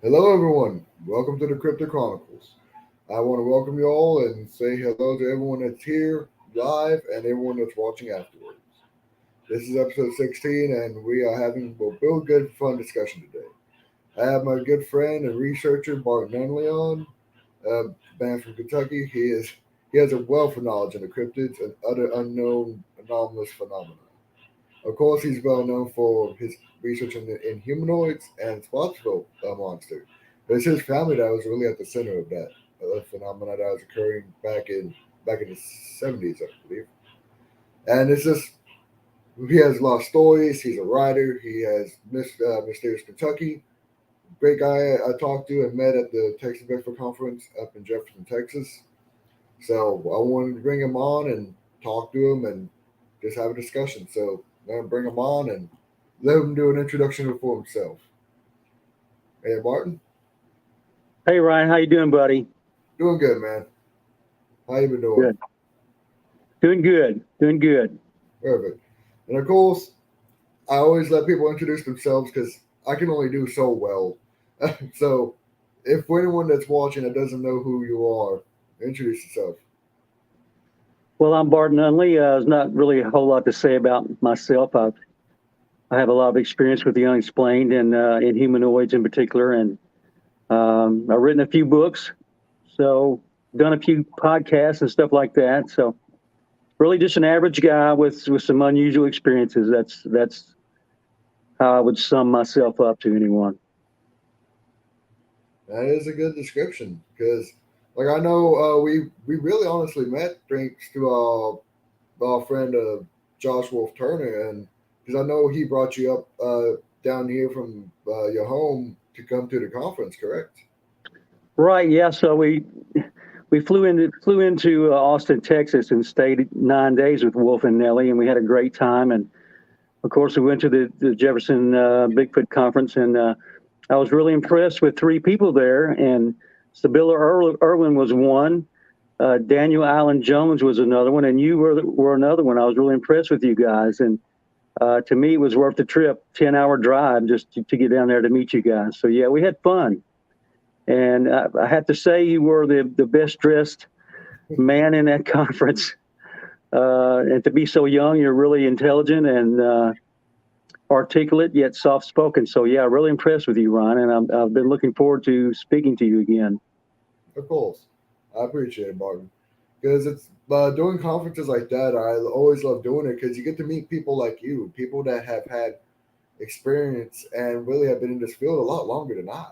Hello, everyone. Welcome to the Cryptid Chronicles. I want to welcome you all and say hello to everyone that's here live and everyone that's watching afterwards. This is episode 16, and we are having a real good, fun discussion today. I have my good friend and researcher Barton Nunnelly on, a man from Kentucky. He has a wealth of knowledge in the cryptids and other unknown anomalous phenomena. Of course, he's well known for his research in the inhumanoids and Spottsville Monster. But it's his family that was really at the center of that phenomena that was occurring back in the 70s, I believe. And it's just he has a lot of stories. He's a writer. He has Mysterious Kentucky. Great guy I talked to and met at the Texas Bedford Conference up in Jefferson, Texas. So I wanted to bring him on and talk to him and just have a discussion. So I'm gonna bring him on and let him do an introduction for himself. Hey, Martin, Hey Ryan, how you doing, buddy? doing good, man. How you been doing? Good. Doing good. Doing good. Perfect. And of course, I always let people introduce themselves because I can only do so well. So if anyone that's watching that doesn't know who you are, introduce yourself. Well, I'm Barton Nunnelly. There's not really a whole lot to say about myself. I have a lot of experience with the unexplained and in humanoids in particular, and I've written a few books, so done a few podcasts and stuff like that. So really, just an average guy with some unusual experiences. That's how I would sum myself up to anyone. That is a good description because, like, I know we really honestly met thanks to our friend Josh Wolf Turner, and because I know he brought you up down here from your home to come to the conference, correct? Right? Yeah. So we flew into Austin, Texas, and stayed 9 days with Wolf and Nellie, and we had a great time. And of course, we went to the Jefferson Bigfoot conference, and I was really impressed with three people there. And Stabila Irwin was one, Daniel Allen Jones was another one, and you were another one. I was really impressed with you guys, and to me, it was worth the trip, 10-hour drive just to get down there to meet you guys. So yeah, we had fun. And I have to say, you were the best dressed man in that conference. And to be so young, you're really intelligent and articulate yet soft spoken. So yeah, really impressed with you, Ron, and I've been looking forward to speaking to you again. Of course, I appreciate it, Martin, because it's doing conferences like that. I always love doing it because you get to meet people like you, people that have had experience and really have been in this field a lot longer than I.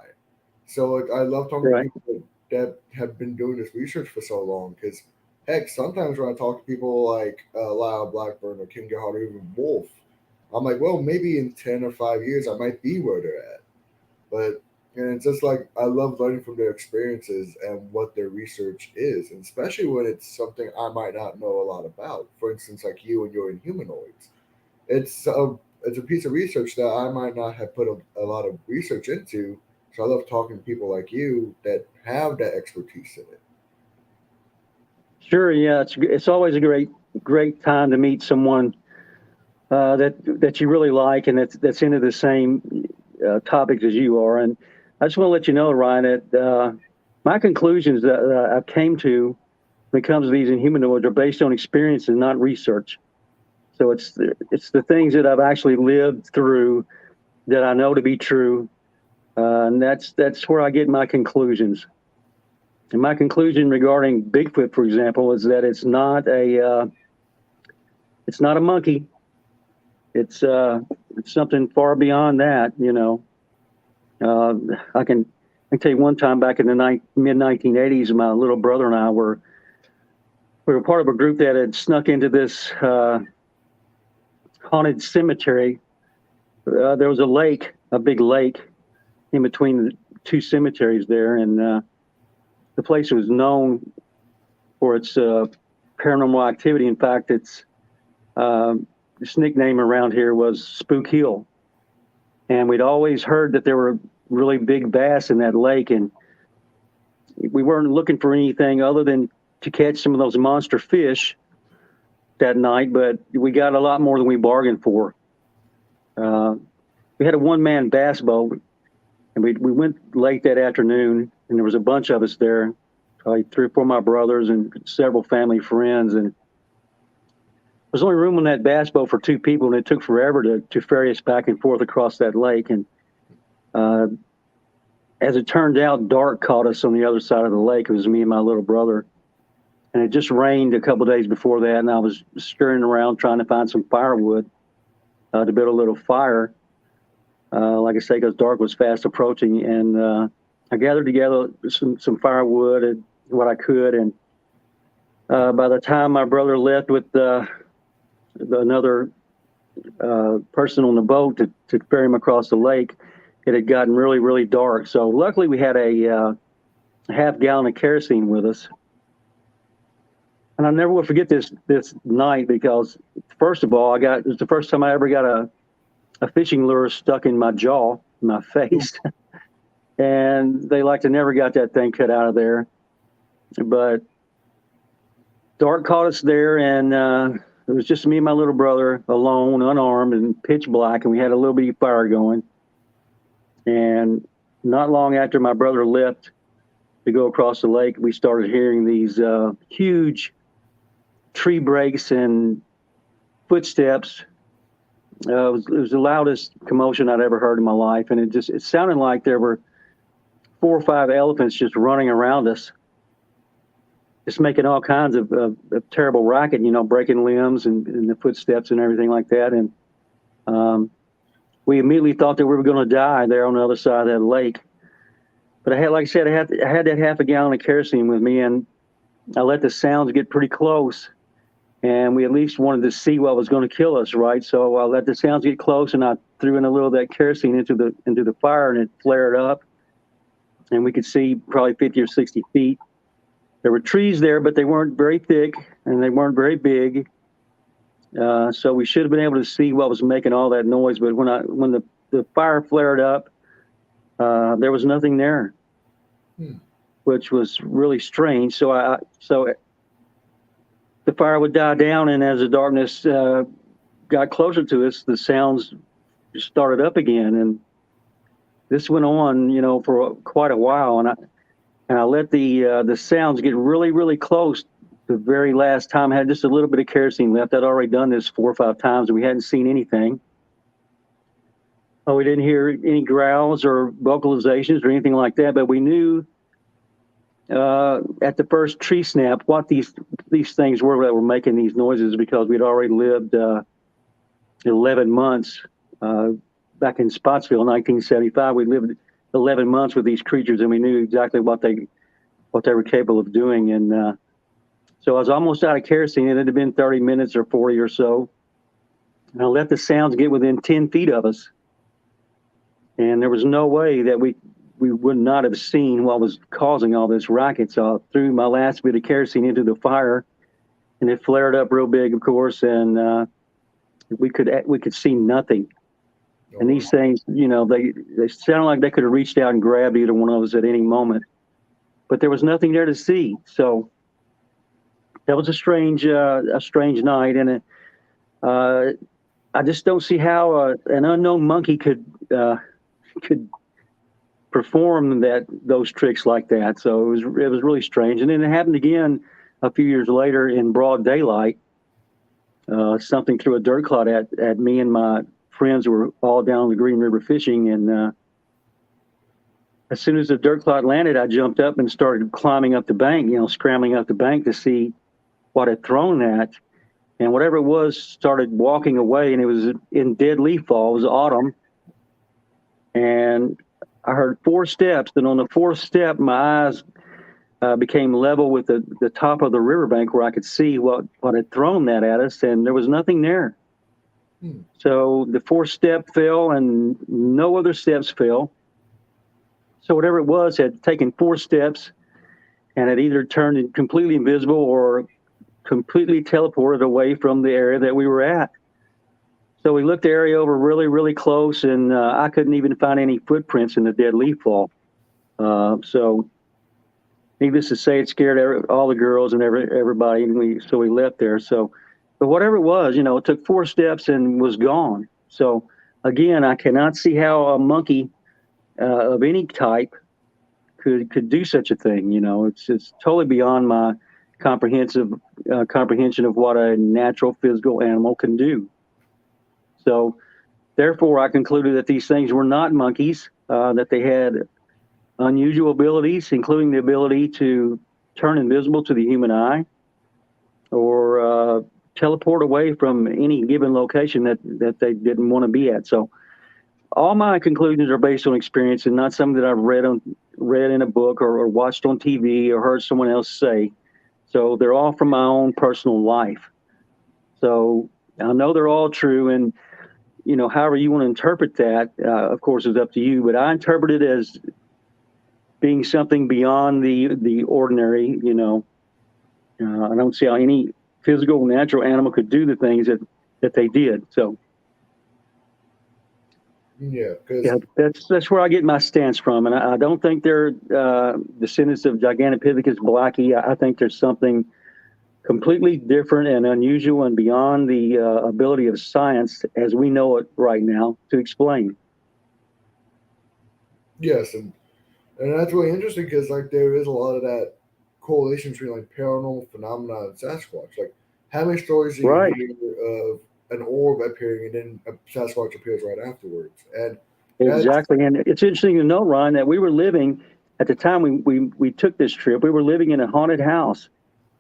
So like, I love talking to Right. people that have been doing this research for so long. Because heck, sometimes when I talk to people like Lyle Blackburn or King Gerhard or even Wolf, I'm like, well, maybe in 10 or 5 years I might be where they're at. But and it's just like I love learning from their experiences and what their research is, and especially when it's something I might not know a lot about. For instance, like you and your Inhumanoids, it's a piece of research that I might not have put a lot of research into. So I love talking to people like you that have that expertise in it. Sure. Yeah, it's always a great time to meet someone that you really like and that's into the same topics as you are. And I just want to let you know, Ryan, that my conclusions that I came to when it comes to these inhumanoids are based on experience and not research. So it's the things that I've actually lived through that I know to be true, and that's where I get my conclusions. And my conclusion regarding Bigfoot, for example, is that it's not a monkey. It's something far beyond that. Uh, I can tell you one time back in the mid 1980s, my little brother and I we were part of a group that had snuck into this haunted cemetery. There was a big lake in between the two cemeteries there, and the place was known for its paranormal activity. In fact, uh, its nickname around here was Spook Hill, and we'd always heard that there were really big bass in that lake, and we weren't looking for anything other than to catch some of those monster fish that night, but we got a lot more than we bargained for. Uh, we had a one-man bass boat, And we went late that afternoon, and there was a bunch of us there, probably 3 or 4 of my brothers and several family friends. And there was only room on that bass boat for 2 people, and it took forever to ferry us back and forth across that lake. And as it turned out, dark caught us on the other side of the lake. It was me and my little brother. And it just rained a couple of days before that, and I was scurrying around trying to find some firewood to build a little fire. Like I say, because dark was fast approaching, and I gathered together some firewood and what I could. And by the time my brother left with another person on the boat to ferry him across the lake, it had gotten really, really dark. So luckily we had a half gallon of kerosene with us. And I never will forget this night, because first of all, it was the first time I ever got a fishing lure stuck in my jaw, my face. And they like to never got that thing cut out of there. But dark caught us there, and it was just me and my little brother alone, unarmed, and pitch black, and we had a little bitty fire going. And not long after my brother left to go across the lake, we started hearing these huge tree breaks and footsteps. It was the loudest commotion I'd ever heard in my life, and it sounded like there were 4 or 5 elephants just running around us, just making all kinds of terrible racket, breaking limbs and the footsteps and everything like that. And we immediately thought that we were going to die there on the other side of that lake. But I had that half a gallon of kerosene with me, and I let the sounds get pretty close. And we at least wanted to see what was going to kill us, right? So I let the sounds get close, and I threw in a little of that kerosene into the fire, and it flared up. And we could see probably 50 or 60 feet. There were trees there, but they weren't very thick, and they weren't very big. So we should have been able to see what was making all that noise. But when the fire flared up, there was nothing there, which was really strange. So the fire would die down, and as the darkness got closer to us, the sounds started up again. And this went on, for quite a while. And I let the sounds get really, really close. The very last time I had just a little bit of kerosene left. I'd already done this 4 or 5 times, and we hadn't seen anything. We didn't hear any growls or vocalizations or anything like that, but we knew at the first tree snap what these things were that were making these noises, because we'd already lived 11 months back in Spottsville in 1975. We lived 11 months with these creatures, and we knew exactly what they were capable of doing. And so I was almost out of kerosene. It had been 30 minutes or 40 or so, and I let the sounds get within 10 feet of us, and there was no way that we would not have seen what was causing all this racket. So I threw my last bit of kerosene into the fire, and it flared up real big, of course, and we could see nothing. And these things, they sounded like they could have reached out and grabbed either one of us at any moment, but there was nothing there to see. So that was a strange night, and I just don't see how an unknown monkey could perform those tricks like that. So it was really strange. And then it happened again a few years later in broad daylight. Something threw a dirt clod at me and my friends who were all down the Green River fishing. And as soon as the dirt clod landed, I jumped up and started climbing up the bank, scrambling up the bank to see what had thrown that. And whatever it was started walking away, and it was in dead leaf fall. It was autumn. And I heard 4 steps, and on the 4th step, my eyes became level with the top of the riverbank, where I could see what had thrown that at us, and there was nothing there. So the 4th step fell, and no other steps fell. So whatever it was had taken 4 steps, and had either turned it completely invisible or completely teleported away from the area that we were at. So we looked the area over really, really close, and I couldn't even find any footprints in the dead leaf fall. So needless to say, it scared all the girls and everybody, and we left there. So, but whatever it was, it took 4 steps and was gone. So again, I cannot see how a monkey of any type could do such a thing. You know, it's totally beyond my comprehension of what a natural physical animal can do. So, therefore, I concluded that these things were not monkeys, that they had unusual abilities, including the ability to turn invisible to the human eye or teleport away from any given location that they didn't want to be at. So all my conclusions are based on experience and not something that I've read in a book or watched on TV or heard someone else say. So they're all from my own personal life. So I know they're all true, and you know, however you want to interpret that, of course, is up to you. But I interpret it as being something beyond the ordinary. You know, I don't see how any physical, natural animal could do the things that they did. So, Yeah, yeah, because that's where I get my stance from, and I don't think they're descendants of Gigantopithecus blacki. I think there's something completely different and unusual and beyond the ability of science as we know it right now to explain. yes, and that's really interesting because like there is a lot of that correlation between like paranormal phenomena and Sasquatch. Like how many stories do you Right. hear of an orb appearing and then a Sasquatch appears right afterwards? And that's Exactly. And it's interesting to know, Ron, that we were living at the time we took this trip, we were living in a haunted house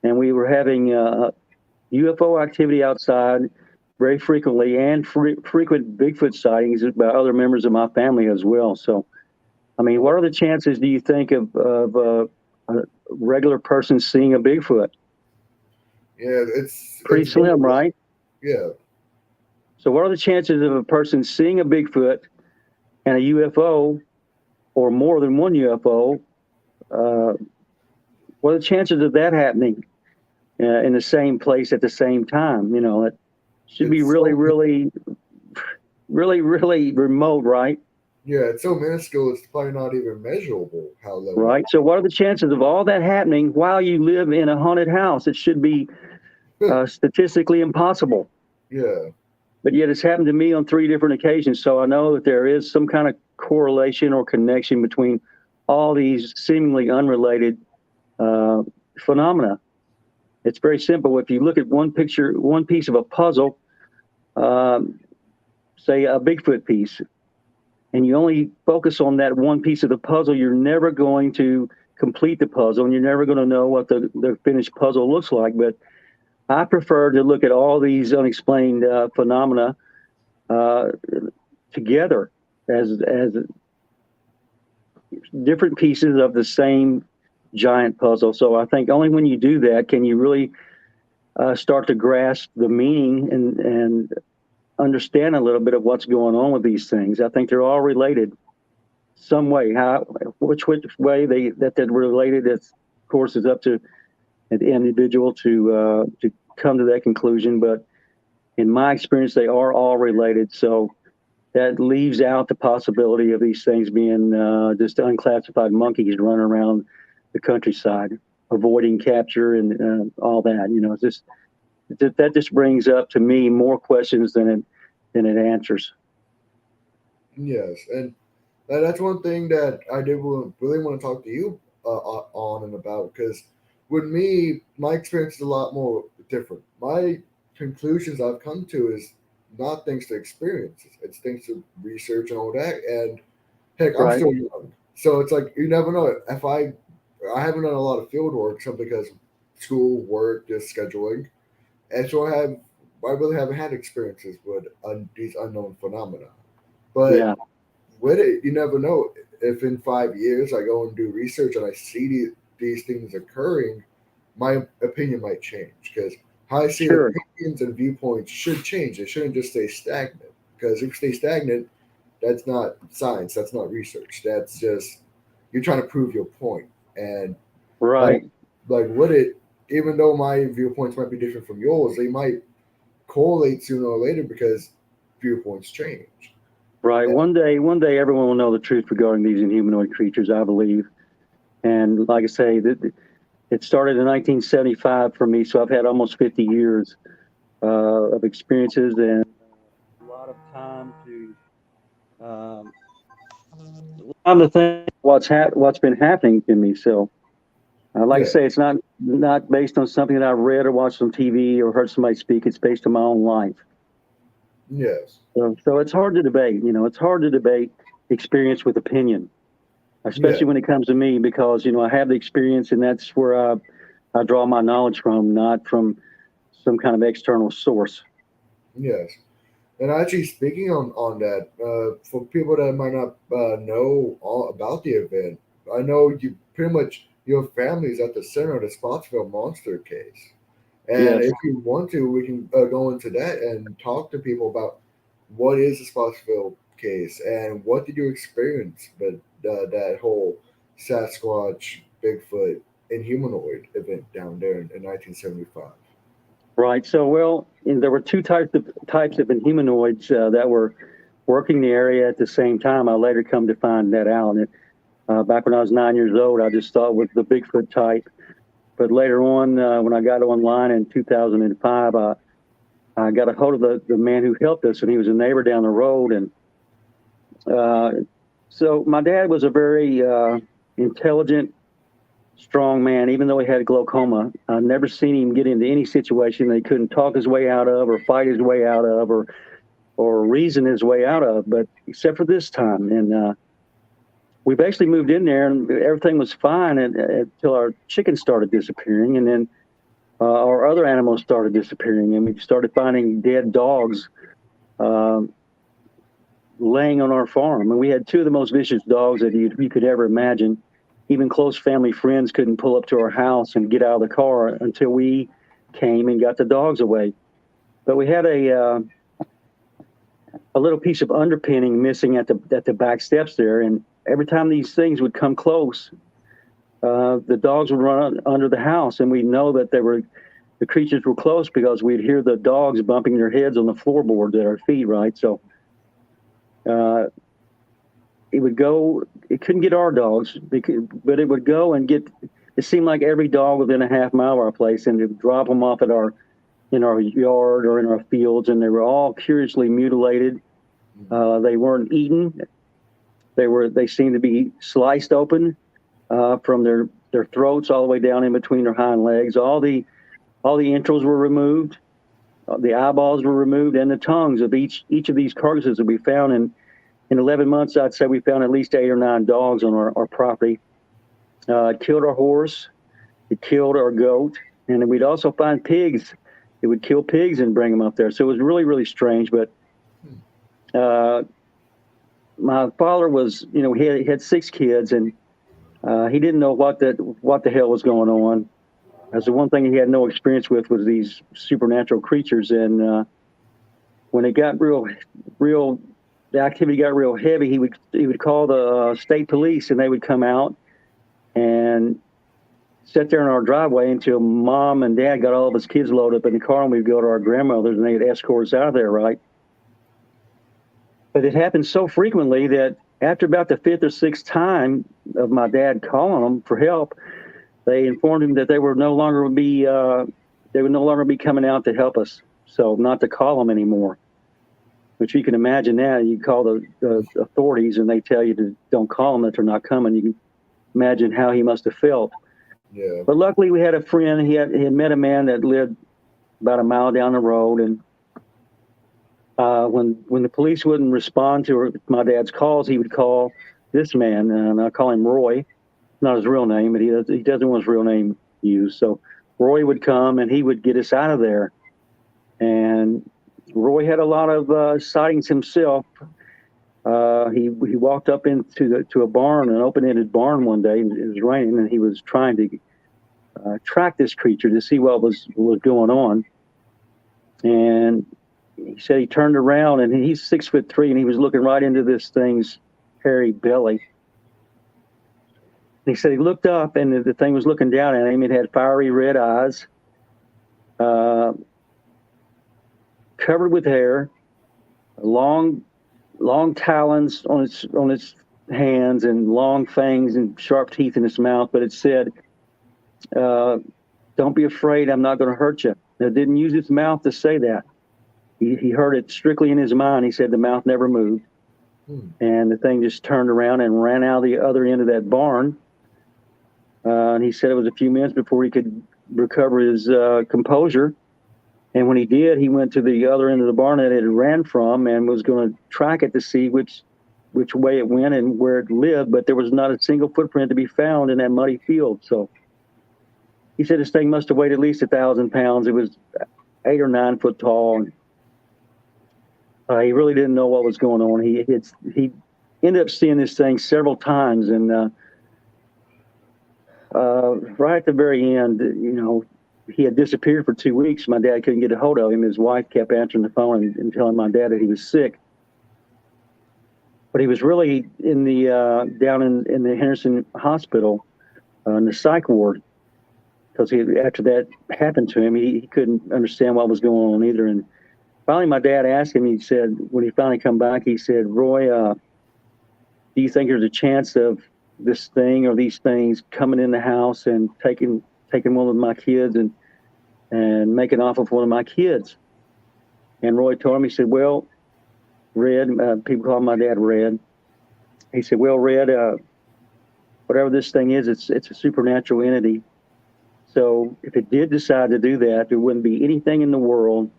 and we were having UFO activity outside very frequently and frequent Bigfoot sightings by other members of my family as well. So, I mean, what are the chances do you think of a regular person seeing a Bigfoot? yeah, Pretty it's very slim, right? yeah. So, what are the chances of a person seeing a Bigfoot and a UFO or more than one UFO? Uh, what are the chances of that happening in the same place at the same time? You know, it should be It's really, so really, really, really remote, right? yeah, it's so minuscule. It's probably not even measurable how low Right. So, what are the chances of all that happening while you live in a haunted house? It should be it. statistically impossible. Yeah, But yet, it's happened to me on 3 different occasions. So, I know that there is some kind of correlation or connection between all these seemingly unrelated uh, phenomena. It's very simple. If you look at one picture, one piece of a puzzle, um, say a Bigfoot piece, and you only focus on that one piece of the puzzle, you're never going to complete the puzzle and you're never going to know what the finished puzzle looks like. But I prefer to look at all these unexplained phenomena uh, together as different pieces of the same giant puzzle. So I think only when you do that can you really start to grasp the meaning and understand a little bit of what's going on with these things. I think they're all related some way. How which way they're related, of course, is up to an individual to come to that conclusion. But in my experience, they are all related. So that leaves out the possibility of these things being just unclassified monkeys running around the countryside, avoiding capture and all that. You know, it's just that just brings up to me more questions than it answers. yes, and that's one thing that I did really want to talk to you on and about because with me, my experience is a lot more different. My conclusions I've come to is not thanks to experiences; it's thanks to research and all that. And heck, I'm Right. still young, so it's like you never know. If I haven't done a lot of field work simply because school, work, just scheduling, and so I really haven't had experiences with these unknown phenomena. But Yeah. with it, you never know. If in 5 years I go and do research and I see these things occurring, my opinion might change because how I see Sure. opinions and viewpoints should change. They shouldn't just stay stagnant. Because if you stay stagnant, that's not science. That's not research. That's just you're trying to prove your point. And like Right. like with it, even though my viewpoints might be different from yours, they might correlate sooner or later because viewpoints change. Right. One day, everyone will know the truth regarding these inhumanoid creatures, I believe. And like I say, it started in 1975 for me, so I've had almost 50 years of experiences and a lot of time to um, I'm the thing what's been happening to me. So, like I Yeah. say, it's not based on something that I read or watched on TV or heard somebody speak. It's based on my own life. Yes. So it's hard to debate. It's hard to debate experience with opinion, Yeah. especially when it comes to me, because I have the experience, and that's where I draw my knowledge from, not from some kind of external source. Yes. And actually, speaking on that, for people that might not know all about the event, I know you pretty much your family is at the center of the Spottsville Monster case. And Yes. if you want to, we can go into that and talk to people about what is the Spottsville case and what did you experience, but that whole Sasquatch, Bigfoot, and humanoid event down there in 1975. Right. So, well, there were two types of inhumanoids that were working the area at the same time. I later come to find that out. And back when I was 9 years old, I just thought it was the Bigfoot type. But later on, when I got online in 2005, I got a hold of the man who helped us, and he was a neighbor down the road. And so my dad was a very intelligent, strong man, even though he had glaucoma. I've never seen him get into any situation that he couldn't talk his way out of, or fight his way out of, or reason his way out of, but except for this time. And we basically moved in there, and everything was fine until our chickens started disappearing, and then our other animals started disappearing, and we started finding dead dogs laying on our farm. And we had two of the most vicious dogs that you could ever imagine. Even close family friends couldn't pull up to our house and get out of the car until we came and got the dogs away. But we had a little piece of underpinning missing at the back steps there, and every time these things would come close, the dogs would run under the house, and we'd know that the creatures were close because we'd hear the dogs bumping their heads on the floorboards at our feet, right? So it would go. It couldn't get our dogs, but it would go and get. It seemed like every dog within a half mile of our place, and it would drop them off in our yard or in our fields, and they were all curiously mutilated. They weren't eaten. They seemed to be sliced open from their throats all the way down in between their hind legs. All the entrails were removed. The eyeballs were removed, and the tongues of each of these carcasses that we found in 11 months. I'd say we found at least 8 or 9 dogs on our property. It killed our horse. It killed our goat, and we'd also find pigs. It would kill pigs and bring them up there. So it was really, really strange. But my father was, he had 6 kids, and he didn't know what the hell was going on. As the one thing he had no experience with was these supernatural creatures. And when it got the activity got real heavy, he would call the state police, and they would come out and sit there in our driveway until Mom and Dad got all of his kids loaded up in the car, and we'd go to our grandmother's, and they'd escort us out of there, right? But it happened so frequently that after about the 5th or 6th time of my dad calling them for help, they informed him that they would no longer be coming out to help us, so not to call them anymore. Which you can imagine now, you call the authorities and they tell you to don't call them, that they're not coming. You can imagine how he must have felt. Yeah. But luckily we had a friend. He had met a man that lived about a mile down the road, and when the police wouldn't respond to my dad's calls, he would call this man, and I call him Roy. Not his real name, but he doesn't want his real name used. So Roy would come and he would get us out of there. And Roy had a lot of sightings himself. He walked up to a barn, an open-ended barn one day, and it was raining, and he was trying to track this creature to see what was going on. And he said he turned around, and he's 6'3", and he was looking right into this thing's hairy belly. And he said he looked up, and the thing was looking down at him. It had fiery red eyes, covered with hair, long talons on its hands, and long fangs and sharp teeth in its mouth. But it said, "Don't be afraid. I'm not going to hurt you." It didn't use its mouth to say that. He heard it strictly in his mind. He said the mouth never moved. And the thing just turned around and ran out the other end of that barn. And he said it was a few minutes before he could recover his composure. And when he did, he went to the other end of the barn that it ran from and was going to track it to see which way it went and where it lived. But there was not a single footprint to be found in that muddy field. So he said this thing must have weighed at least 1,000 pounds. It was 8 or 9 foot tall. And, he really didn't know what was going on. He ended up seeing this thing several times. And right at the very end, he had disappeared for 2 weeks. My dad couldn't get a hold of him. His wife kept answering the phone and telling my dad that he was sick. But he was really in the down in the Henderson Hospital in the psych ward, because after that happened to him, he couldn't understand what was going on either. And finally, my dad asked him. He said, when he finally come back, he said, "Roy, do you think there's a chance of this thing or these things coming in the house and taking one of my kids and making off with one of my kids?" And Roy told him, he said, "Well, Red," people call my dad Red. He said, "Well, Red, whatever this thing is, it's a supernatural entity. So if it did decide to do that, there wouldn't be anything in the world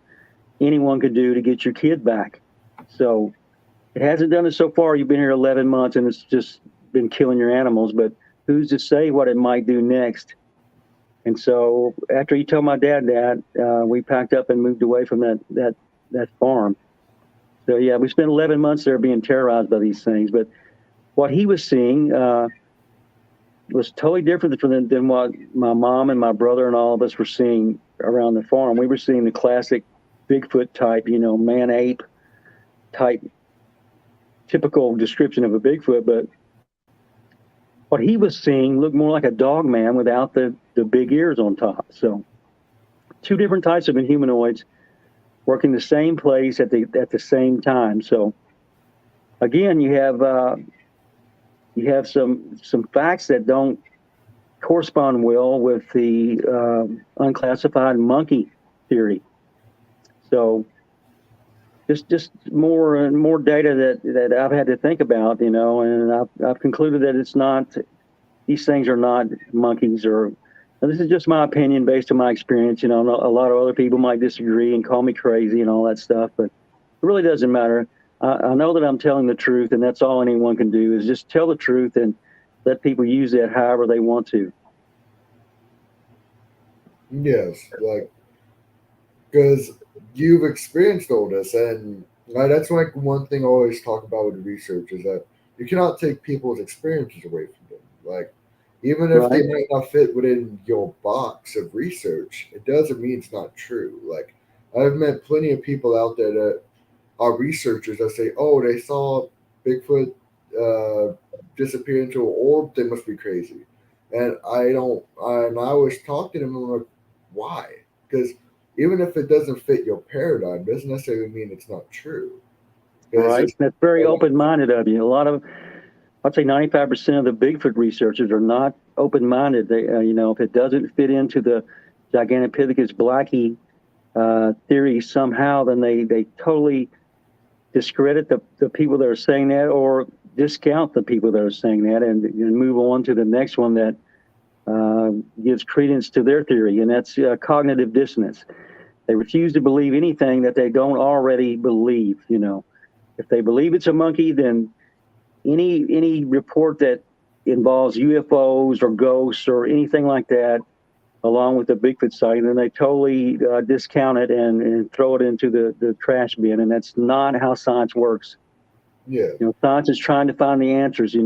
anyone could do to get your kid back. So it hasn't done it so far. You've been here 11 months and it's just been killing your animals, but who's to say what it might do next?" And so after he told my dad that, we packed up and moved away from that farm. So yeah, we spent 11 months there being terrorized by these things. But what he was seeing was totally different than what my mom and my brother and all of us were seeing around the farm. We were seeing the classic Bigfoot type, man-ape type, typical description of a Bigfoot. But what he was seeing looked more like a dog man without the big ears on top. So 2 different types of inhumanoids working the same place at the same time. So again, you have some facts that don't correspond well with the unclassified monkey theory. So just more and more data that I've had to think about, and I've concluded that it's not, these things are not monkeys. Or this is just my opinion based on my experience. A lot of other people might disagree and call me crazy and all that stuff, but it really doesn't matter. I know that I'm telling the truth, and that's all anyone can do is just tell the truth and let people use that however they want to. Yes, because you've experienced all this, and that's one thing I always talk about with research is that you cannot take people's experiences away from them. Even if they might not fit within your box of research, it doesn't mean it's not true. I've met plenty of people out there that are researchers that say, "Oh, they saw Bigfoot disappear into an orb. They must be crazy." And I always talk to them, and I'm like, "Why?" Because even if it doesn't fit your paradigm, doesn't necessarily mean it's not true. Right. That's very open-minded of you. I'd say 95% of the Bigfoot researchers are not open-minded. They, if it doesn't fit into the Gigantopithecus blackie theory somehow, then they totally discredit the people that are saying that, or discount the people that are saying that, and move on to the next one that gives credence to their theory, and that's cognitive dissonance. They refuse to believe anything that they don't already believe. If they believe it's a monkey, then any report that involves UFOs or ghosts or anything like that, along with the Bigfoot sighting, then they totally discount it and throw it into the trash bin. And that's not how science works. Yeah. Science is trying to find the answers.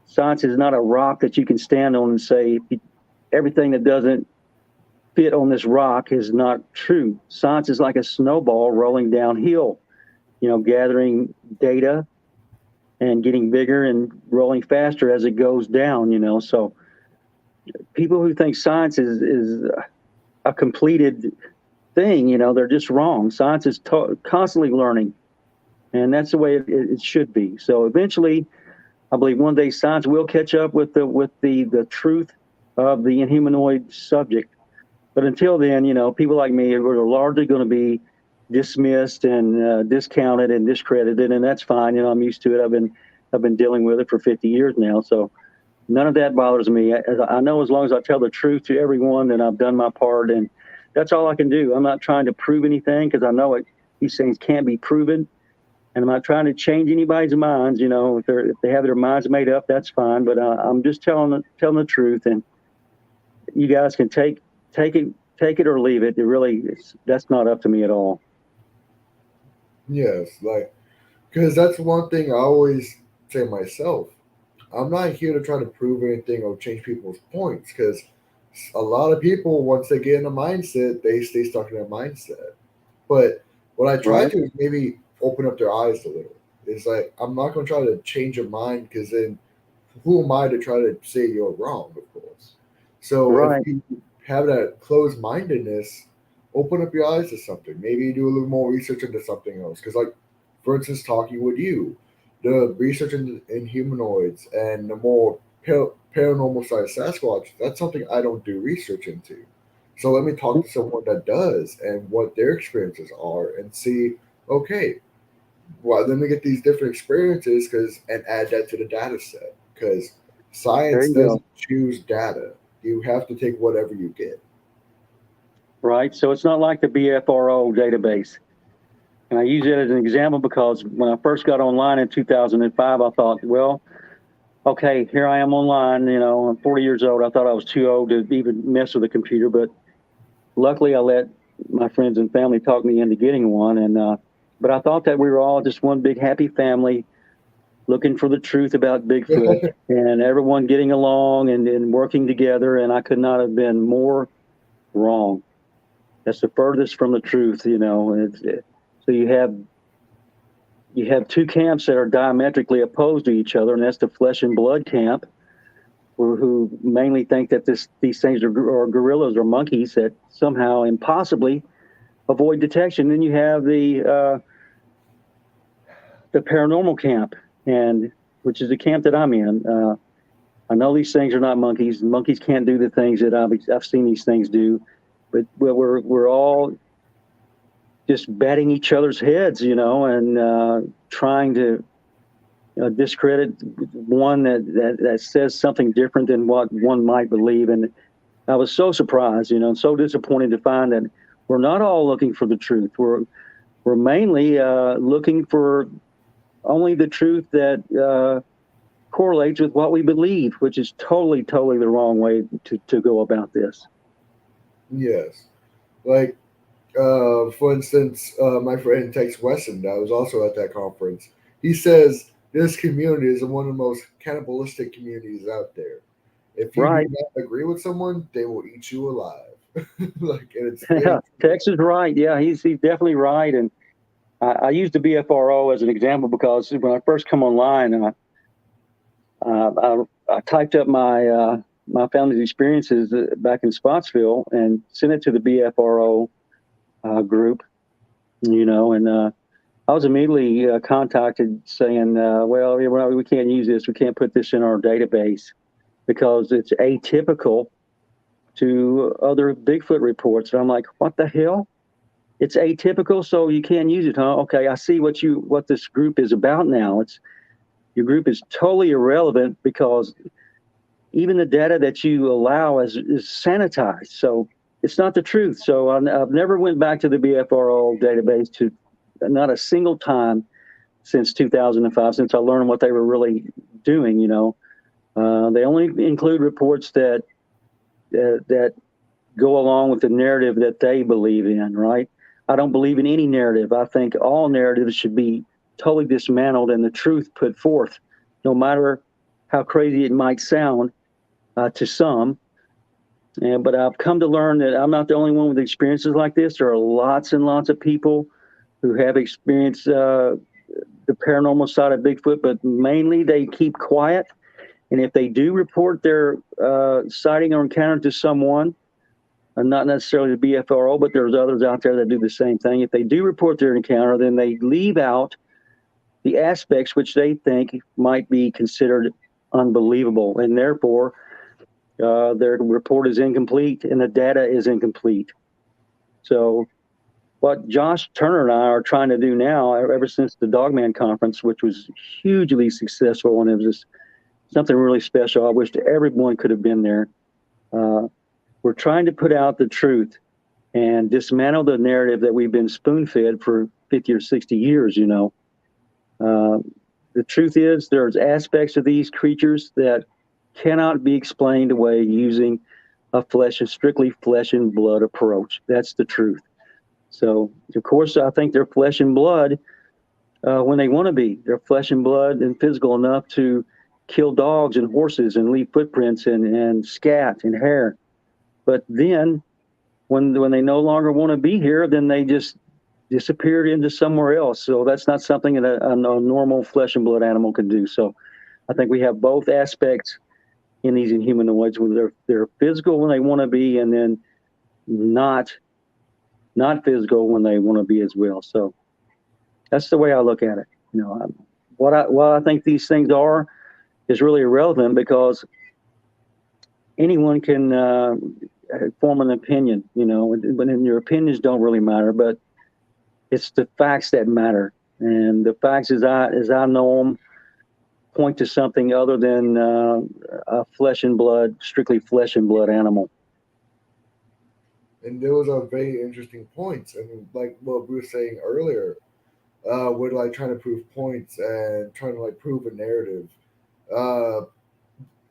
Science is not a rock that you can stand on and say everything that doesn't fit on this rock is not true. Science is like a snowball rolling downhill, gathering data and getting bigger and rolling faster as it goes down, So people who think science is a completed thing, they're just wrong. Science is constantly learning, and that's the way it should be. So eventually, I believe one day science will catch up with the truth of the inhumanoid subject. But until then, people like me are largely going to be dismissed and discounted and discredited, and that's fine. I'm used to it. I've been dealing with it for 50 years now, so none of that bothers me. I know as long as I tell the truth to everyone, then I've done my part, and that's all I can do. I'm not trying to prove anything because I know these things can't be proven, and I'm not trying to change anybody's minds. If they have their minds made up, that's fine. But I'm just telling the truth, and you guys can take it or leave it. That's not up to me at all. Yes, because that's one thing I always say myself. I'm not here to try to prove anything or change people's points because a lot of people, once they get in a mindset, they stay stuck in that mindset. But what I try Right. to is maybe open up their eyes a little. It's like, I'm not going to try to change your mind because then who am I to try to say you're wrong, of course. So if Right. you have that closed mindedness, open up your eyes to something. Maybe do a little more research into something else. Because, like, for instance, talking with you, the research in humanoids and the more paranormal side of Sasquatch, that's something I don't do research into. So let me talk to someone that does and what their experiences are and see, okay, well, let me get these different experiences and add that to the data set because There science you go. doesn't choose data. You have to take whatever you get. Right. So it's not like the BFRO database. And I use it as an example because when I first got online in 2005, I thought, well, okay, here I am online. I'm 40 years old. I thought I was too old to even mess with a computer, but luckily I let my friends and family talk me into getting one. But I thought that we were all just one big happy family looking for the truth about Bigfoot and everyone getting along and working together. And I could not have been more wrong. That's the furthest from the truth. So you have two camps that are diametrically opposed to each other, and that's the flesh and blood camp, who mainly think that these things are gorillas or monkeys that somehow impossibly avoid detection. Then you have the paranormal camp, and which is the camp that I'm in. I know these things are not monkeys. Monkeys can't do the things that I've seen these things do, but we're all just batting each other's heads, and trying to discredit one that says something different than what one might believe. And I was so surprised, and so disappointed to find that we're not all looking for the truth. We're mainly looking for only the truth that correlates with what we believe, which is totally the wrong way to go about this. Yes. Like, for instance, my friend Tex Wesson, that was also at that conference, he says this community is one of the most cannibalistic communities out there. If you do Right. not agree with someone, they will eat you alive. And it's very Yeah, true. Tex is right. Yeah, he's definitely right. And I used the BFRO as an example because when I first come online, I typed up my family's experiences back in Spottsville and sent it to the BFRO group, and I was immediately contacted saying, well, we can't use this. We can't put this in our database because it's atypical to other Bigfoot reports. And I'm like, what the hell? It's atypical, so you can't use it, huh? Okay, I see what this group is about now. Your group is totally irrelevant because even the data that you allow is sanitized. So it's not the truth. So I've never went back to the BFRO database to not a single time since 2005, since I learned what they were really doing. They only include reports that go along with the narrative that they believe in. Right? I don't believe in any narrative. I think all narratives should be totally dismantled and the truth put forth, no matter how crazy it might sound to some. But I've come to learn that I'm not the only one with experiences like this. There are lots and lots of people who have experienced the paranormal side of Bigfoot, but mainly they keep quiet. And if they do report their sighting or encounter to someone, not necessarily the BFRO, but there's others out there that do the same thing. If they do report their encounter, then they leave out the aspects which they think might be considered unbelievable, and therefore their report is incomplete and the data is incomplete. So what Josh Turner and I are trying to do now, ever since the Dogman conference, which was hugely successful, and it was just something really special. I wish everyone could have been there. We're trying to put out the truth and dismantle the narrative that we've been spoon-fed for 50 or 60 years, you know. The truth is there's aspects of these creatures that cannot be explained away using a strictly flesh and blood approach. That's the truth. So, of course, I think they're flesh and blood when they want to be. They're flesh and blood and physical enough to kill dogs and horses and leave footprints and scat and hair. But then when they no longer want to be here, then they just disappeared into somewhere else. So that's not something that a normal flesh and blood animal can do. So I think we have both aspects in these inhumanoids, where they're physical when they want to be, and then not physical when they want to be as well. So that's the way I look at it. You know, what I think these things are is really irrelevant, because anyone can form an opinion, you know, but your opinions don't really matter, but it's the facts that matter. And the facts, as I know them, point to something other than a strictly flesh and blood animal. And those are very interesting points. And like what we were saying earlier, with like trying to prove points and trying to like prove a narrative. Uh,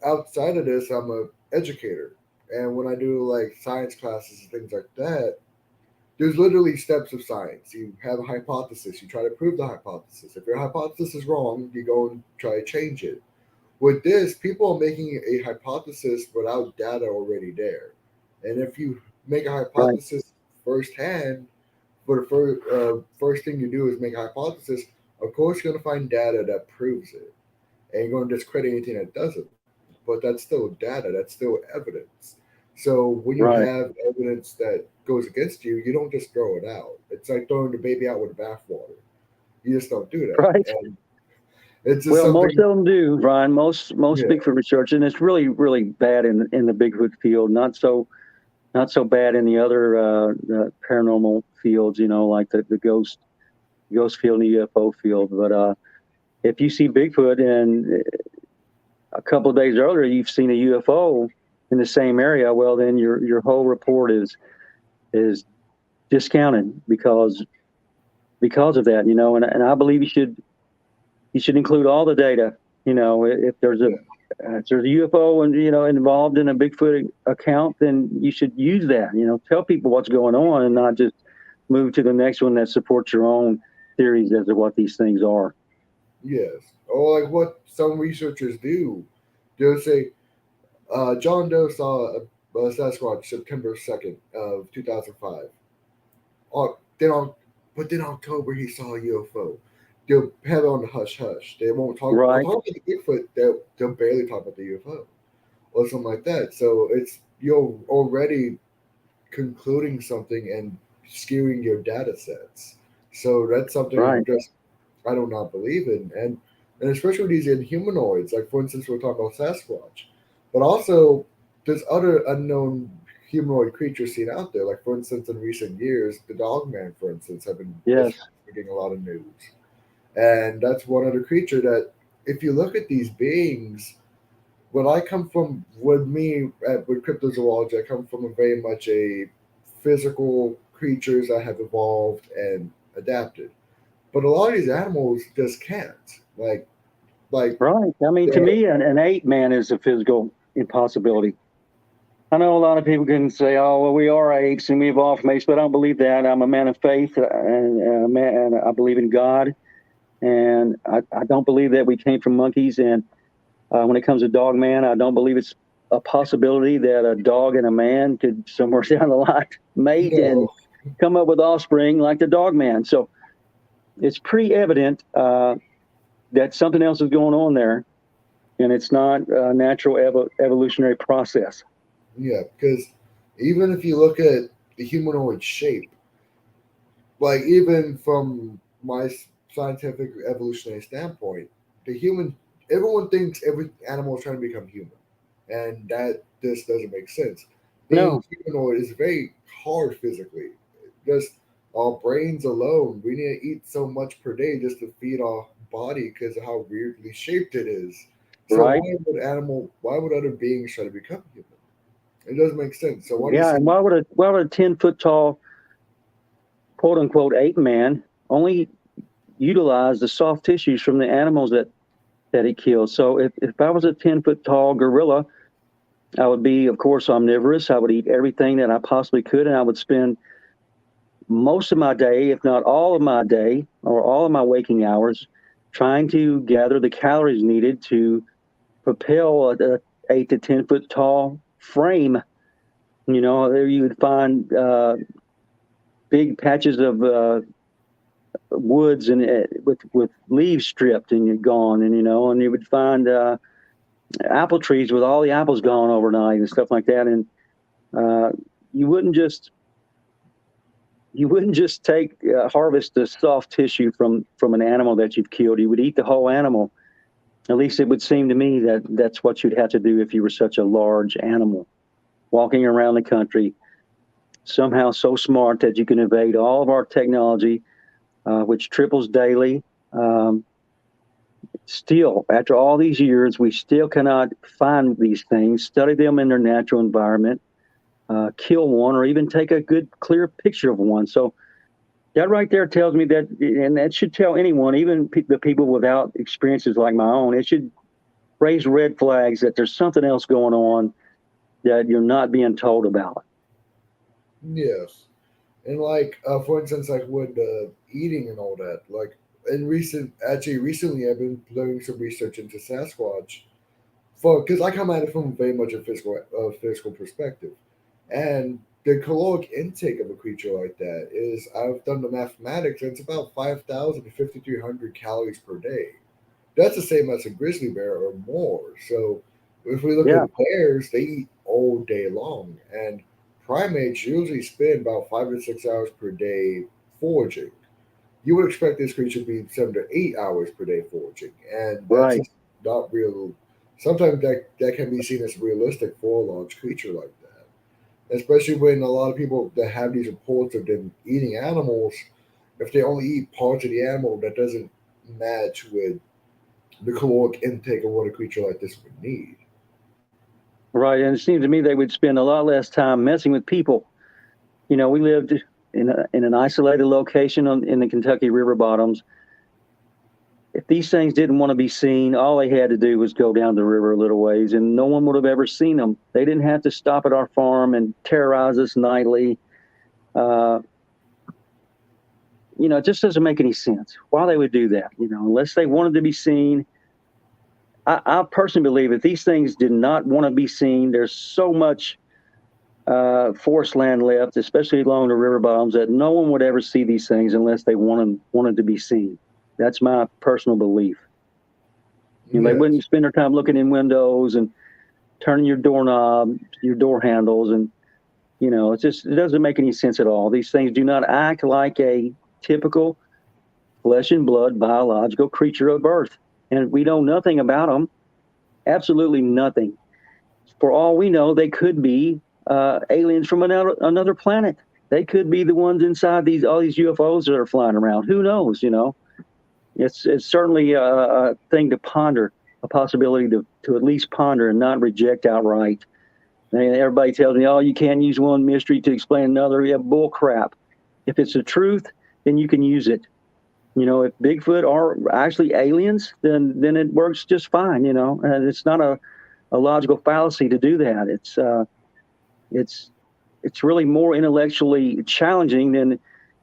Outside of this, I'm a educator, and when I do like science classes and things like that, there's literally steps of science. You have a hypothesis, you try to prove the hypothesis. If your hypothesis is wrong, you go and try to change it. With this, people are making a hypothesis without data already there. And if you make a Right. hypothesis firsthand, for the first thing you do is make a hypothesis, of course, you're going to find data that proves it. And you're going to discredit anything that doesn't. But that's still data, that's still evidence. So when you Right. have evidence that goes against you, you don't just throw it out. It's like throwing the baby out with the bathwater. You just don't do that. Right. And it's just Well, most something, of them do, Ryan. Most yeah, Bigfoot research, and it's really, really bad in the Bigfoot field. Not so bad in the other paranormal fields, you know, like the ghost field and the UFO field. But if you see Bigfoot and a couple of days earlier you've seen a UFO in the same area, well, then your whole report is discounted because of that, you know. And I believe you should include all the data. You know, if there's yeah, if there's a UFO and, you know, involved in a Bigfoot account, then you should use that. You know, tell people what's going on and not just move to the next one that supports your own theories as to what these things are. yes. Or like what some researchers do, they'll say, John Doe saw a Sasquatch September 2nd of 2005. Oh, but then October he saw a UFO. They'll have it on the hush hush. They won't talk. They'll Right. talk about the Bigfoot. They'll barely talk about the UFO or something like that. So it's you're already concluding something and skewing your data sets. So that's something Right. just I do not believe in, and especially these inhumanoids. Like for instance, we're talking about Sasquatch, but also there's other unknown humanoid creatures seen out there. Like for instance, in recent years, the Dogman, for instance, have been Yes. getting a lot of news, and that's one other creature that, if you look at these beings, when I come from, with cryptozoology, I come from a very much a physical creatures that have evolved and adapted. But a lot of these animals just can't. Like Right. I mean, to they're me, an ape man is a physical impossibility. I know a lot of people can say, "Oh, well, we are apes and we evolved from apes," but I don't believe that. I'm a man of faith, and I believe in God, and I don't believe that we came from monkeys. And when it comes to dog man, I don't believe it's a possibility that a dog and a man could somewhere down the line mate and no, come up with offspring like the dog man. So it's pretty evident that something else is going on there, and it's not a natural evolutionary process. yeah, because even if you look at the humanoid shape, like even from my scientific evolutionary standpoint, the human, everyone thinks every animal is trying to become human, and that this doesn't make sense. Being No. humanoid is very hard physically. Just our brains alone, we need to eat so much per day just to feed our body because of how weirdly shaped it is. So Right. why would other beings try to become human? It doesn't make sense. So why do you Yeah. And say, why would a 10-foot tall, quote unquote, ape man only utilize the soft tissues from the animals that he killed? So if I was a 10-foot tall gorilla, I would be, of course, omnivorous. I would eat everything that I possibly could, and I would spend most of my day, if not all of my day or all of my waking hours, trying to gather the calories needed to propel a 8 to 10 foot tall frame. You know, there you would find big patches of woods and with leaves stripped and you're gone, and and you would find apple trees with all the apples gone overnight and stuff like that, and uh, you wouldn't just you wouldn't just take harvest the soft tissue from an animal that you've killed. You would eat the whole animal. At least it would seem to me that that's what you'd have to do if you were such a large animal walking around the country, somehow so smart that you can evade all of our technology, which triples daily. Um, Still, after all these years, we still cannot find these things, study them in their natural environment, kill one, or even take a good, clear picture of one. So that right there tells me that, and that should tell anyone, even the people without experiences like my own, it should raise red flags that there's something else going on that you're not being told about. yes? And like, for instance, like with eating and all that, like actually recently, I've been doing some research into Sasquatch, for because I come at it from very much a physical perspective, and the caloric intake of a creature like that is, I've done the mathematics, and it's about 5,000 to 5,300 calories per day. That's the same as a grizzly bear or more. So if we look Yeah, at bears, they eat all day long, and primates usually spend about 5 to 6 hours per day foraging. You would expect this creature to be 7 to 8 hours per day foraging, and that's right. just not real. Sometimes that can be seen as realistic for a large creature like that, especially when a lot of people that have these reports of them eating animals, if they only eat parts of the animal, that doesn't match with the caloric intake of what a creature like this would need. Right. And it seems to me they would spend a lot less time messing with people. We lived in an isolated location in the Kentucky river bottoms. If these things didn't want to be seen, all they had to do was go down the river a little ways, and no one would have ever seen them. They didn't have to stop at our farm and terrorize us nightly. Uh, it just doesn't make any sense why they would do that. Unless they wanted to be seen. I personally believe if these things did not want to be seen, there's so much forest land left, especially along the river bottoms, that no one would ever see these things unless they wanted to be seen. That's my personal belief. They wouldn't Yes. spend their time looking in windows and turning your doorknob, your door handles, and it doesn't make any sense at all. These things do not act like a typical flesh and blood biological creature of Earth, and we know nothing about them. Absolutely nothing. For all we know, they could be aliens from another planet. They could be the ones inside all these UFOs that are flying around. Who knows? It's certainly a thing to ponder, a possibility to at least ponder and not reject outright. And everybody tells me, "Oh, you can't use one mystery to explain another." Yeah, bull crap. If it's the truth, then you can use it. If Bigfoot are actually aliens, then it works just fine. And it's not a logical fallacy to do that. It's it's really more intellectually challenging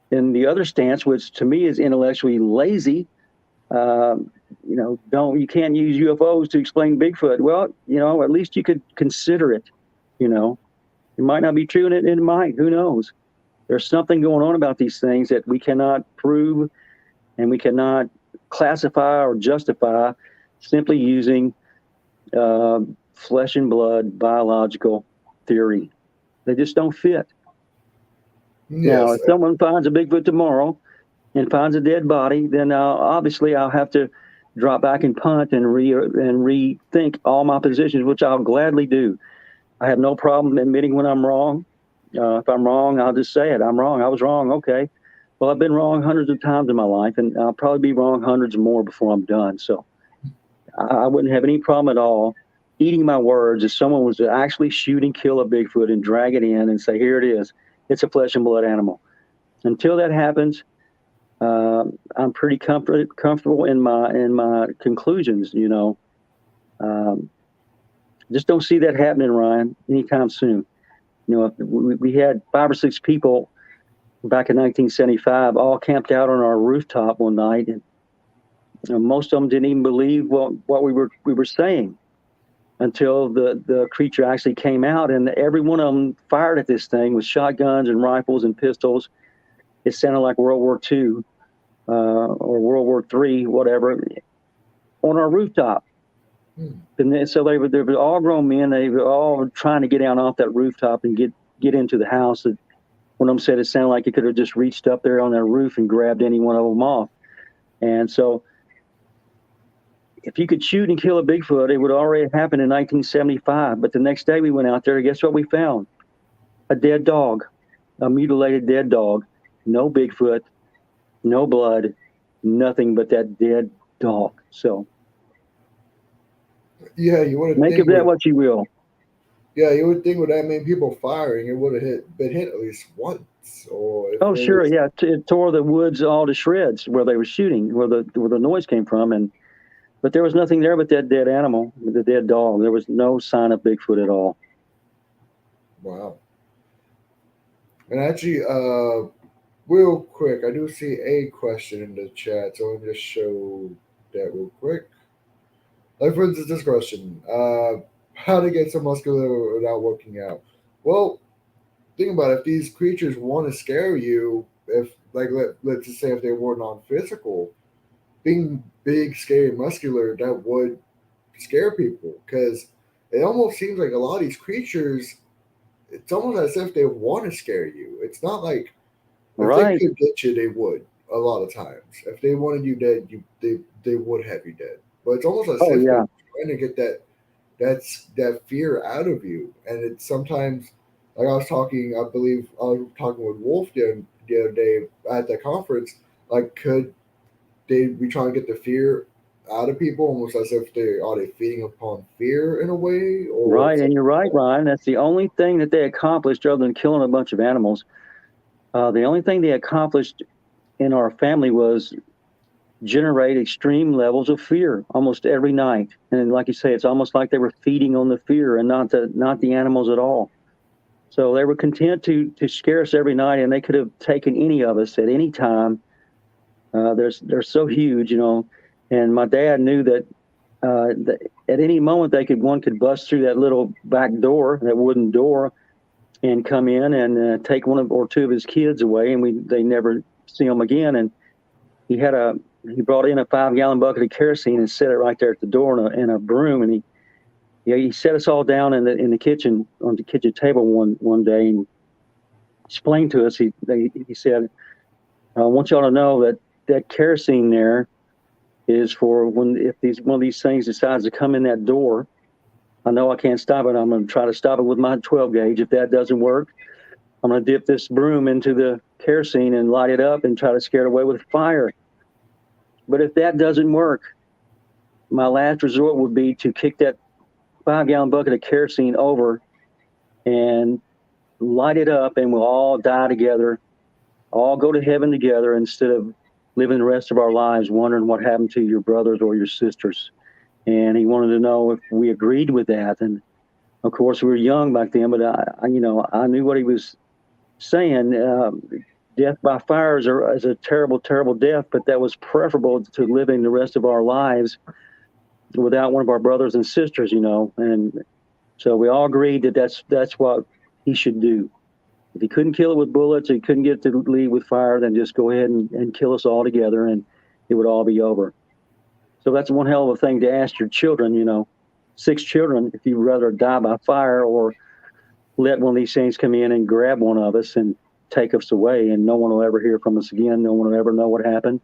than the other stance, which to me is intellectually lazy. Don't you can't use UFOs to explain Bigfoot. Well, at least you could consider it. You know, it might not be true, and it might. Who knows? There's something going on about these things that we cannot prove, and we cannot classify or justify simply using uh, flesh and blood biological theory. They just don't fit. Now, Yes. if someone finds a Bigfoot tomorrow and finds a dead body, then obviously I'll have to drop back and punt and rethink all my positions, which I'll gladly do. I have no problem admitting when I'm wrong. If I'm wrong, I'll just say it. I'm wrong. I was wrong. Okay. Well, I've been wrong hundreds of times in my life, and I'll probably be wrong hundreds more before I'm done. So I wouldn't have any problem at all eating my words if someone was to actually shoot and kill a Bigfoot and drag it in and say, here it is. It's a flesh and blood animal. Until that happens, I'm pretty comfortable in my conclusions, you know. Just don't see that happening, Ryan, anytime soon. You know, we had 5 or 6 people back in 1975 all camped out on our rooftop one night, and you know, most of them didn't even believe what we were saying until the creature actually came out, and every one of them fired at this thing with shotguns and rifles and pistols. It sounded like World War II or World War III, whatever, on our rooftop. And then, so they were all grown men. They were all trying to get down off that rooftop and get into the house. One of them said it sounded like it could have just reached up there on their roof and grabbed any one of them off. And so if you could shoot and kill a Bigfoot, it would already have happened in 1975. But the next day we went out there, guess what we found? A dead dog, a mutilated dead dog. No Bigfoot, no blood, nothing but that dead dog. So yeah, you would make of that what you will. Yeah, you would think with that many people firing, it would have been hit at least once. Or sure, yeah, it tore the woods all to shreds where they were shooting, where the noise came from, but there was nothing there but that dead animal, the dead dog. There was no sign of Bigfoot at all. Wow. And actually, real quick, I do see a question in the chat, so let me just show that real quick. Like, for instance, this question, how to get so muscular without working out? Well, think about it. If these creatures want to scare you, if, like, let's just say if they were non-physical, being big, scary, muscular, that would scare people, because it almost seems like a lot of these creatures, it's almost as if they want to scare you. It's not like if they could get you, they would. A lot of times, if they wanted you dead, they would have you dead. But it's almost as if they're trying to get that fear out of you. And it's sometimes, like I was talking, I believe I was talking with Wolf the other day at the conference. Like, could they be trying to get the fear out of people, almost as if they feeding upon fear in a way? Or right, and you're right, Ryan. That's the only thing that they accomplished, other than killing a bunch of animals. The only thing they accomplished in our family was generate extreme levels of fear almost every night. And like you say, it's almost like they were feeding on the fear and not the animals at all. So they were content to scare us every night, and they could have taken any of us at any time. They're so huge, you know. And my dad knew that at any moment one could bust through that little back door, that wooden door, and come in and take one or two of his kids away, and they never see them again. And he brought in a 5-gallon bucket of kerosene and set it right there at the door in a broom, and he set us all down in the kitchen on the kitchen table one day and explained to us. He said, "I want y'all to know that kerosene there is for if one of these things decides to come in that door. I know I can't stop it. I'm going to try to stop it with my 12 gauge. If that doesn't work, I'm going to dip this broom into the kerosene and light it up and try to scare it away with fire. But if that doesn't work, my last resort would be to kick that 5-gallon bucket of kerosene over and light it up, and we'll all die together, all go to heaven together, instead of living the rest of our lives wondering what happened to your brothers or your sisters." And he wanted to know if we agreed with that. And of course, we were young back then, but I knew what he was saying. Death by fire is a terrible, terrible death, but that was preferable to living the rest of our lives without one of our brothers and sisters, you know. And so we all agreed that that's what he should do. If he couldn't kill it with bullets, he couldn't get to lead with fire, then just go ahead and kill us all together, and it would all be over. So that's one hell of a thing to ask your children, you know, 6 children, if you'd rather die by fire or let one of these things come in and grab one of us and take us away, and no one will ever hear from us again. No one will ever know what happened.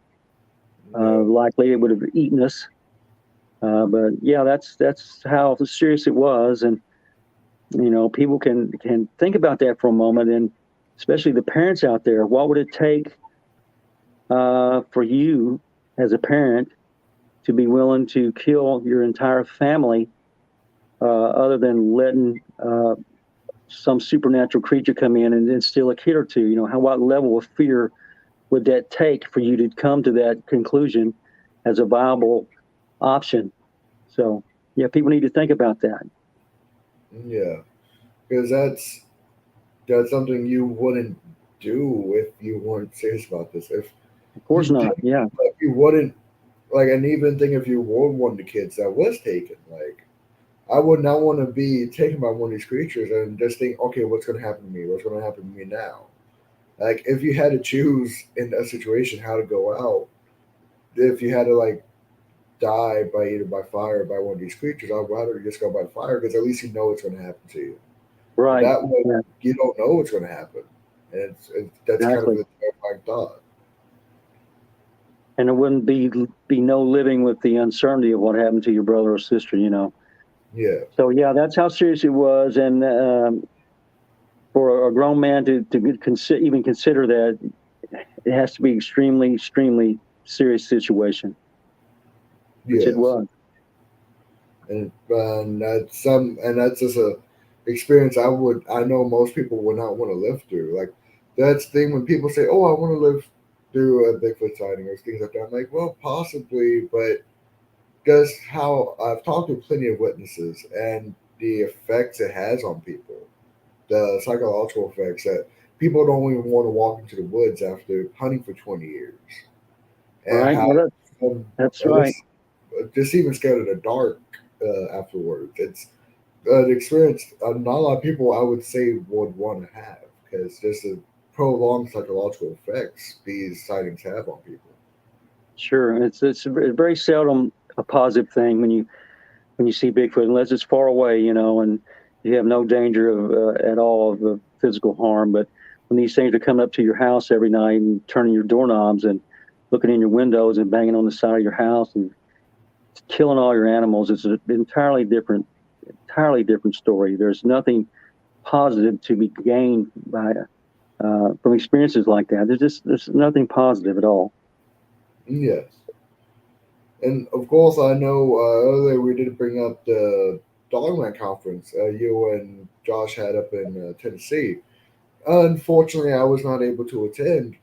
Likely it would have eaten us. But yeah, that's how serious it was. And, you know, people can think about that for a moment, and especially the parents out there. What would it take for you as a parent to be willing to kill your entire family, other than letting some supernatural creature come in and steal a kid or two. What level of fear would that take for you to come to that conclusion as a viable option? So, yeah, people need to think about that. Yeah, because that's something you wouldn't do if you weren't serious about this. If Of course you not. did, Yeah, if you wouldn't like, and even think if you were one of the kids that was taken, like, I would not want to be taken by one of these creatures and just think, okay, what's going to happen to me? What's going to happen to me now? Like, if you had to choose in a situation how to go out, if you had to like die by either by fire or by one of these creatures, I'd rather just go by fire because at least you know what's going to happen to you. right. That way, Yeah, you don't know what's going to happen, and that's kind of exactly. the terrifying thought. And it wouldn't be no living with the uncertainty of what happened to your brother or sister. Yeah, So yeah, that's how serious it was. And for a grown man to even consider that, it has to be extremely, extremely serious situation, which it yes, was. and that's just a experience I know most people would not want to live through. Like, that's the thing when people say, "Oh, I want to live through a Bigfoot sighting or things like that." I'm like, well, possibly, but just how I've talked to plenty of witnesses and the effects it has on people, the psychological effects that people don't even want to walk into the woods after hunting for 20 years, and Right. how Well, um, that's uh, right. this, just even scared of the dark afterwards. It's an experience not a lot of people I would say would want to have because just the prolonged psychological effects these sightings have on people. Sure. It's very seldom a positive thing when you see Bigfoot, unless it's far away, and you have no danger of at all of physical harm. But when these things are coming up to your house every night and turning your doorknobs and looking in your windows and banging on the side of your house and killing all your animals, it's an entirely different story. There's nothing positive to be gained by from experiences like that. There's nothing positive at all. Yes. And of course, I know earlier we did bring up the Dogman conference you and Josh had up in Tennessee. Unfortunately, I was not able to attend,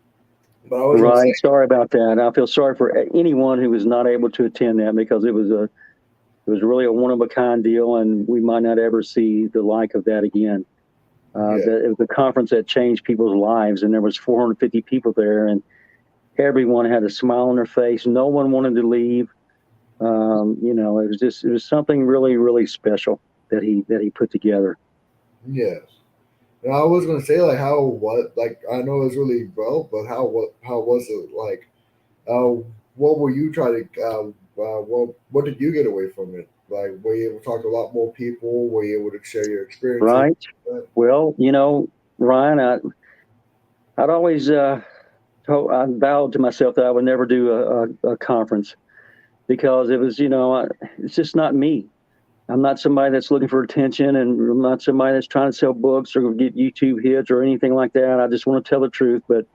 but I was going to say, Right. Sorry about that. I feel sorry for anyone who was not able to attend that because it was really a one of a kind deal, and we might not ever see the like of that again. yeah, It was a conference that changed people's lives, and there was 450 people there, and everyone had a smile on their face. No one wanted to leave. It was something really, really special that he put together. yes. And I was going to say, like, how, what, like, I know it was really well, but how was it? Like, uh, what were you trying to, what did you get away from it? Like, were you able to talk to a lot more people? Were you able to share your experiences? Right. Well, Ryan, I'd always I vowed to myself that I would never do a conference because it was, it's just not me. I'm not somebody that's looking for attention, and I'm not somebody that's trying to sell books or get YouTube hits or anything like that. I just want to tell the truth. But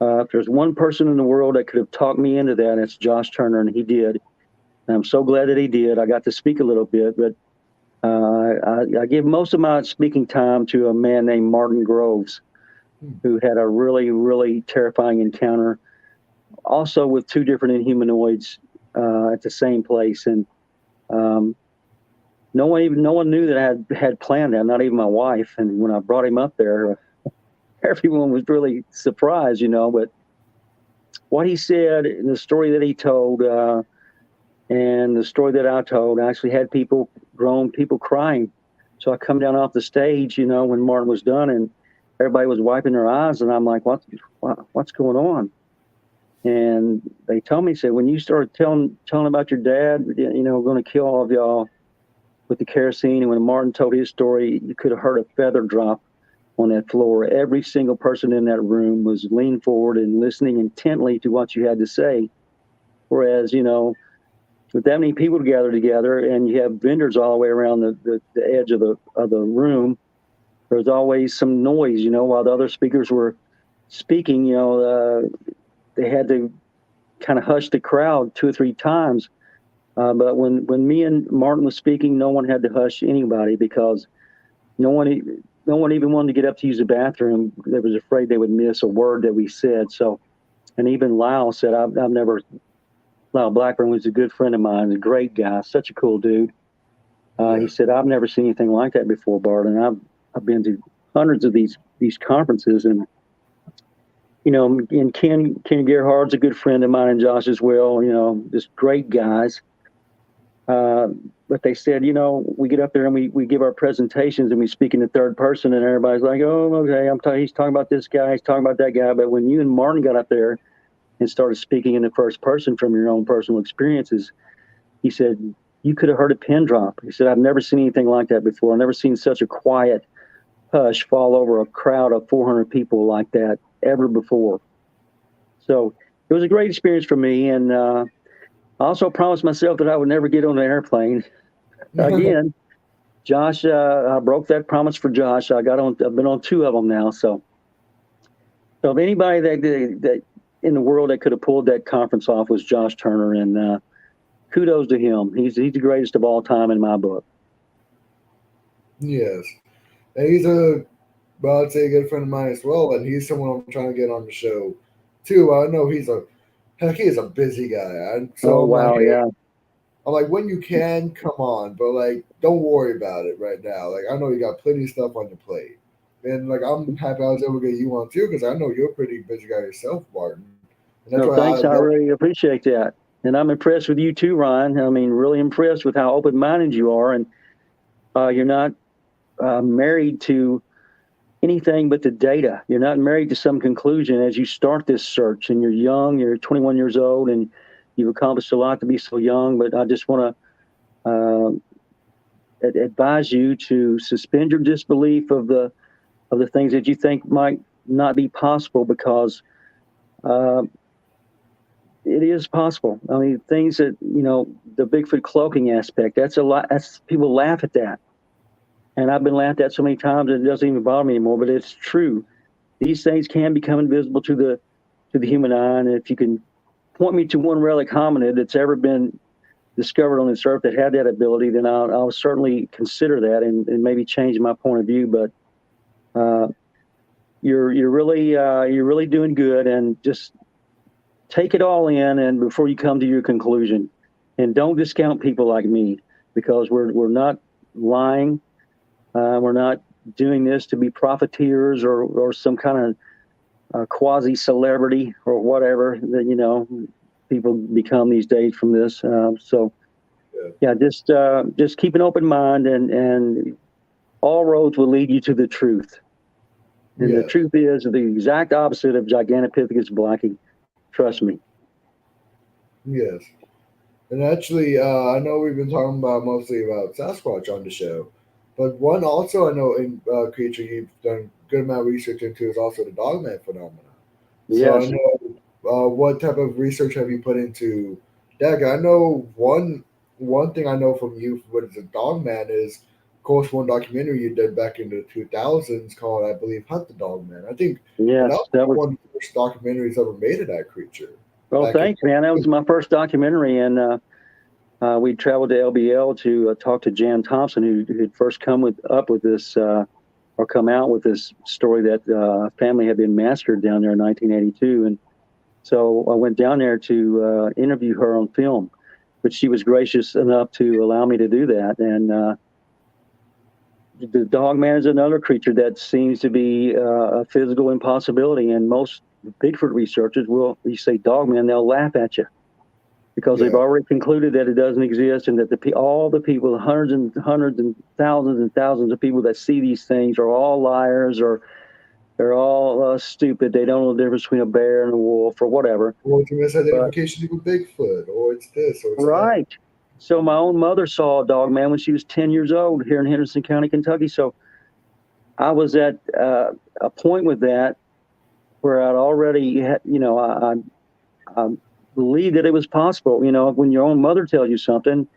if there's one person in the world that could have talked me into that, it's Josh Turner, and he did. And I'm so glad that he did. I got to speak a little bit, but I give most of my speaking time to a man named Martin Groves, Hmm. who had a really, really terrifying encounter, also with two different inhumanoids at the same place. And um, no one knew that I had planned that, not even my wife. And when I brought him up there, everyone was really surprised, But what he said and the story that he told, and the story that I told, actually had grown people crying. So I come down off the stage, when Martin was done, and everybody was wiping their eyes, and I'm like, what's going on? And they told me, said, when you started telling about your dad, going to kill all of y'all with the kerosene, and when Martin told his story, you could have heard a feather drop on that floor. Every single person in that room was leaning forward and listening intently to what you had to say. Whereas, with that many people together, and you have vendors all the way around the edge of the room, there's always some noise, while the other speakers were speaking. they had to kind of hush the crowd 2 or 3 times. But when me and Martin was speaking, no one had to hush anybody because no one even wanted to get up to use the bathroom. They was afraid they would miss a word that we said. So, and even Lyle said, Lyle Blackburn was a good friend of mine, a great guy, such a cool dude. He said, I've never seen anything like that before, Barton. I've been to hundreds of these conferences, and and Ken Gerhard's a good friend of mine, and Josh as well. Just great guys. But they said, we get up there and we give our presentations and we speak in the third person, and everybody's like, oh, okay, he's talking about this guy, he's talking about that guy. But when you and Martin got up there and started speaking in the first person from your own personal experiences, he said, you could have heard a pin drop. He said, I've never seen anything like that before. I've never seen such a quiet hush fall over a crowd of 400 people like that ever before. So it was a great experience for me. And I also promised myself that I would never get on an airplane again. Josh, I broke that promise for Josh. I've been on 2 of them now. So if anybody that in the world that could have pulled that conference off was Josh Turner, and kudos to him. He's the greatest of all time in my book. Yes. And he's I'd say a good friend of mine as well, and he's someone I'm trying to get on the show too. I know he is a busy guy. Yeah. I'm like, when you can, come on, but like, don't worry about it right now. Like, I know you got plenty of stuff on your plate, and like, I'm happy I was able to get you on too, because I know you're a pretty busy guy yourself, Barton. And that's Thanks. I really appreciate that, and I'm impressed with you too, Ryan. I mean, really impressed with how open-minded you are, and you're not married to anything but the data. You're not married to some conclusion as you start this search, and you're young, you're 21 years old, and you've accomplished a lot to be so young. But I just want to advise you to suspend your disbelief of the things that you think might not be possible, because it is possible. I mean, things that, the Bigfoot cloaking aspect, that's a lot. People laugh at that. And I've been laughed at so many times that it doesn't even bother me anymore, but it's true. These things can become invisible to the human eye. And if you can point me to one relic hominid that's ever been discovered on this earth that had that ability, then I'll certainly consider that and maybe change my point of view. But you're really doing good, and just take it all in, and before you come to your conclusion, and don't discount people like me, because we're not lying. We're not doing this to be profiteers or some kind of quasi celebrity or whatever that people become these days from this. Just keep an open mind, and all roads will lead you to the truth. And the truth is the exact opposite of Gigantopithecus blacki. Trust me. Yes. And actually, I know we've been talking mostly about Sasquatch on the show, but one also I know in creature you've done a good amount of research into is also the dogman phenomenon. Yes. So I know what type of research have you put into that? I know one thing I know from you with the dogman is, of course, one documentary you did back in the 2000s called, I believe, Hunt the Dogman. I think that was one of the first documentaries ever made of that creature. Well, thanks, man. That was my first documentary, and we traveled to LBL to talk to Jan Thompson, who had first come out with this story that a family had been massacred down there in 1982. And so I went down there to interview her on film, but she was gracious enough to allow me to do that. And the dogman is another creature that seems to be a physical impossibility. And most Bigfoot researchers you say dogman, they'll laugh at you, because they've already concluded that it doesn't exist, and that all the people, hundreds and thousands of people that see these things are all liars, or they're all stupid. They don't know the difference between a bear and a wolf or whatever. Or it's a misidentification of Bigfoot, or it's this, or it's right. That. So my own mother saw a dogman when she was 10 years old here in Henderson County, Kentucky. So I was at a point with that where I'd already had, I believed that it was possible. When your own mother tells you something,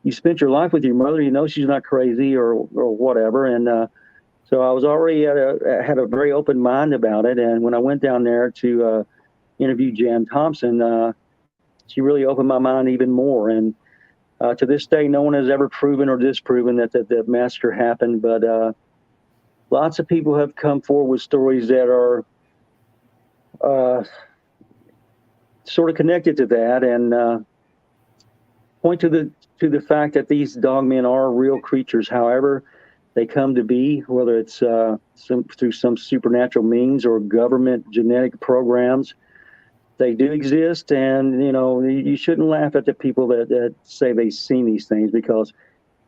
you spent your life with your mother, she's not crazy or whatever. And so I was already had a very open mind about it. And when I went down there to interviewed Jan Thompson, she really opened my mind even more. And to this day, no one has ever proven or disproven that the massacre happened. But lots of people have come forward with stories that are sort of connected to that, and point to the fact that these dogmen are real creatures. However they come to be, whether it's through some supernatural means or government genetic programs, they do exist. And you shouldn't laugh at the people that say they've seen these things, because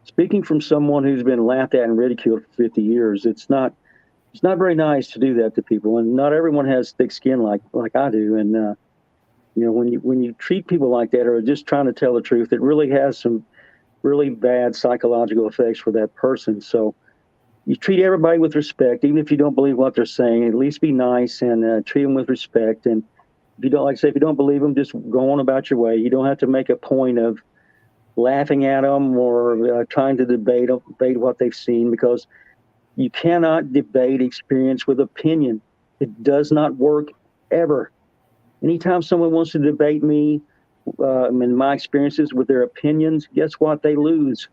speaking from someone who's been laughed at and ridiculed for 50 years, it's not very nice to do that to people. And not everyone has thick skin like I do. And when you treat people like that, or just trying to tell the truth, it really has some really bad psychological effects for that person. So you treat everybody with respect, even if you don't believe what they're saying. At least be nice and treat them with respect. And if you don't, like I say, if you don't believe them, just go on about your way. You don't have to make a point of laughing at them or trying to debate what they've seen, because you cannot debate experience with opinion. It does not work ever. Anytime someone wants to debate me and my experiences with their opinions, guess what? They lose,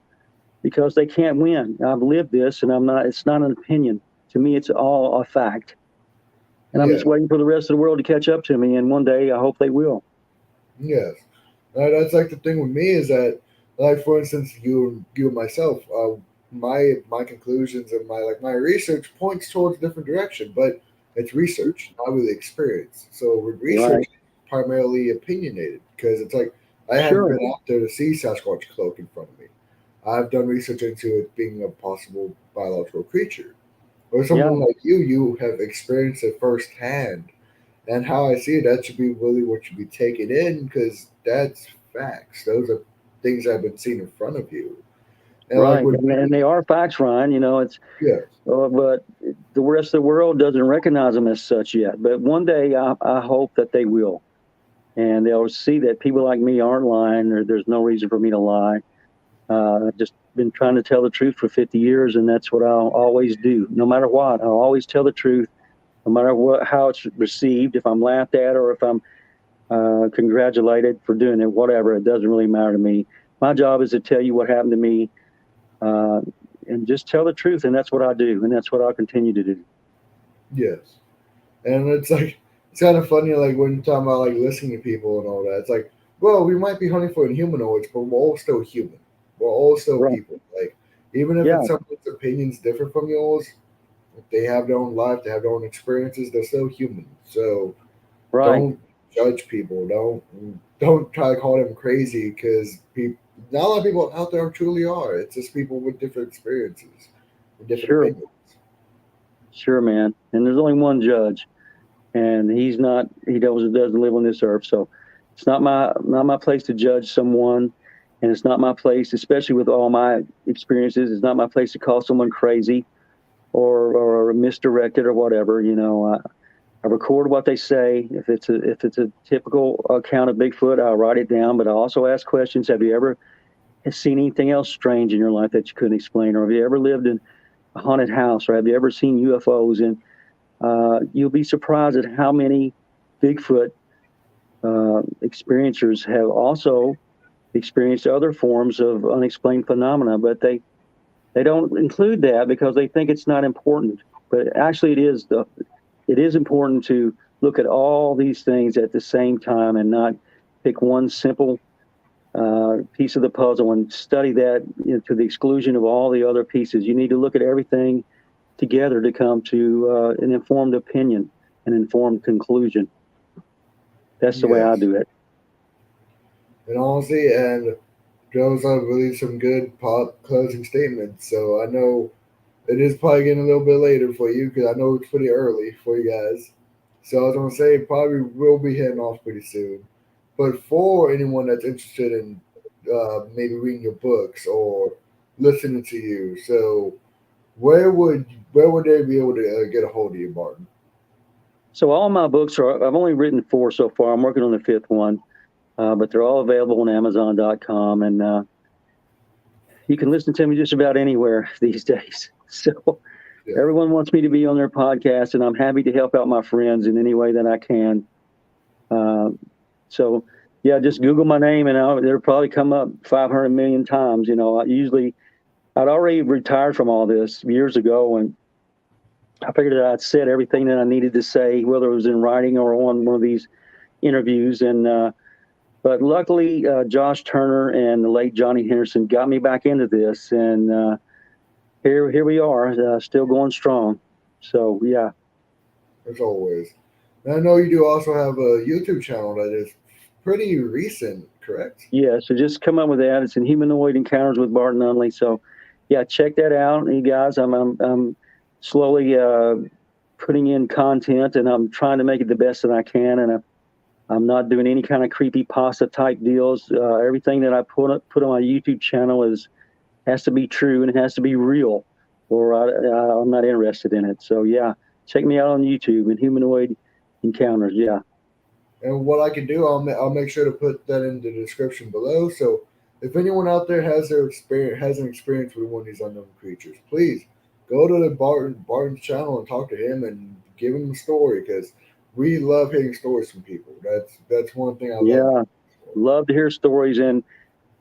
because they can't win. I've lived this, and it's not an opinion. To me, it's all a fact. And I'm just waiting for the rest of the world to catch up to me. And one day I hope they will. Yes. That's like the thing with me is that, like, for instance, you and myself, my conclusions and my research points towards a different direction, but it's research, not really experience. So with research, primarily opinionated, because it's like I haven't been out there to see Sasquatch cloak in front of me. I've done research into it being a possible biological creature. Or someone like you have experienced it firsthand. And how I see it, that should be really what should be taken in, because that's facts. Those are things that have been seen in front of you. And and they are facts, Ryan. It's but the rest of the world doesn't recognize them as such yet. But one day, I hope that they will, and they'll see that people like me aren't lying, or there's no reason for me to lie. I've just been trying to tell the truth for 50 years, and that's what I'll always do. No matter what, I'll always tell the truth, no matter how it's received. If I'm laughed at or if I'm congratulated for doing it, whatever, it doesn't really matter to me. My job is to tell you what happened to me, and just tell the truth, and that's what I do, and that's what I'll continue to do. Yes, and it's kind of funny, like when you're talking about listening to people and all that. It's like, well, we might be hunting for inhumanoids, but we're all still human. We're all still people. Like, even if it's someone's opinions different from yours, if they have their own life, they have their own experiences, they're still human. So don't judge people. Don't try to call them crazy, because not a lot of people out there truly are. It's just people with different experiences, with different opinions. Sure, man. And there's only one judge, and he doesn't live on this earth. So it's not my place to judge someone, and it's not my place, especially with all my experiences, it's not my place to call someone crazy or misdirected or whatever. I record what they say. If it's a typical account of Bigfoot, I'll write it down, but I also ask questions. Have you ever seen anything else strange in your life that you couldn't explain? Or have you ever lived in a haunted house? Or have you ever seen UFOs? And you'll be surprised at how many Bigfoot experiencers have also experienced other forms of unexplained phenomena, but they don't include that because they think it's not important. But actually it is important to look at all these things at the same time and not pick one simple piece of the puzzle and study that to the exclusion of all the other pieces. You need to look at everything together to come to an informed opinion, an informed conclusion. That's the way I do it. And honestly, and those are really some good closing statements. So I know it is probably getting a little bit later for you, because I know it's pretty early for you guys. So I was going to say, probably will be heading off pretty soon. But for anyone that's interested in maybe reading your books or listening to you, so where would they be able to get a hold of you, Barton? So all my books I've only written 4 so far. I'm working on the 5th one, but they're all available on Amazon.com, and you can listen to me just about anywhere these days. So everyone wants me to be on their podcast, and I'm happy to help out my friends in any way that I can. So yeah, just Google my name and it'll probably come up 500 million times. You know, I'd already retired from all this years ago, and I figured that I'd said everything that I needed to say, whether it was in writing or on one of these interviews. But luckily, Josh Turner and the late Johnny Henderson got me back into this, and here we are, still going strong. So yeah. As always. And I know you do also have a YouTube channel that is pretty recent, correct? Yeah, so just come up with that. It's Inhumanoid Encounters with Barton Nunnelly. So, yeah, check that out, you guys. I'm slowly putting in content, and I'm trying to make it the best that I can. And I'm not doing any kind of creepy pasta type deals. Everything that I put on my YouTube channel has to be true and it has to be real, or I'm not interested in it. So yeah, check me out on YouTube, Inhumanoid Encounters. Yeah. And what I can do, I'll make sure to put that in the description below. So if anyone out there has an experience with one of these unknown creatures, please go to the Barton's channel and talk to him and give him a story, because we love hearing stories from people. That's one thing I love. Yeah, love to hear stories, and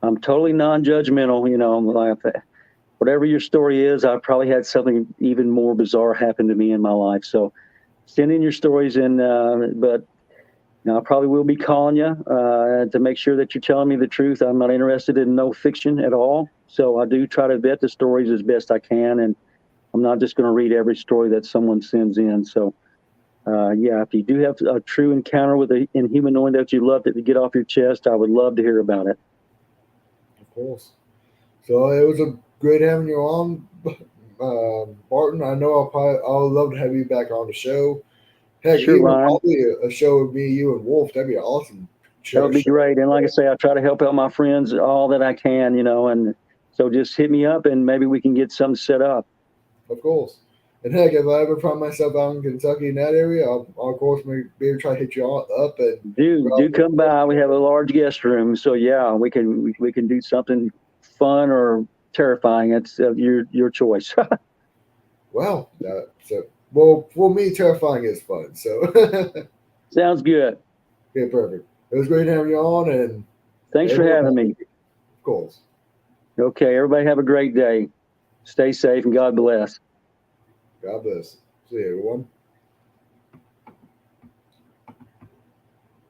I'm totally non-judgmental. You know, like whatever your story is, I probably had something even more bizarre happen to me in my life. So send in your stories, and but now, I probably will be calling you to make sure that you're telling me the truth. I'm not interested in no fiction at all. So I do try to vet the stories as best I can. And I'm not just going to read every story that someone sends in. So, yeah, if you do have a true encounter with an inhumanoid that you love to get off your chest, I would love to hear about it. Of course. So it was a great having you on, Barton. I know I'll love to have you back on the show. Heck, Sure, even Ryan. probably a show with me, you, and Wolf. That'd be an awesome That show. would be great. And like I say, I try to help out my friends all that I can, you know, and so just hit me up and maybe we can get something set up. Of course. And heck, if I ever find myself out in Kentucky in that area, I'll of course maybe try to hit you up and Do come by. We have a large guest room, so yeah, we can do something fun or terrifying. It's your choice. well, well for me, terrifying is fun. So Sounds good. yeah, perfect. It was great having you on, and Thanks for having me. of course. Okay, everybody have a great day. Stay safe and God bless. God bless. See you, everyone.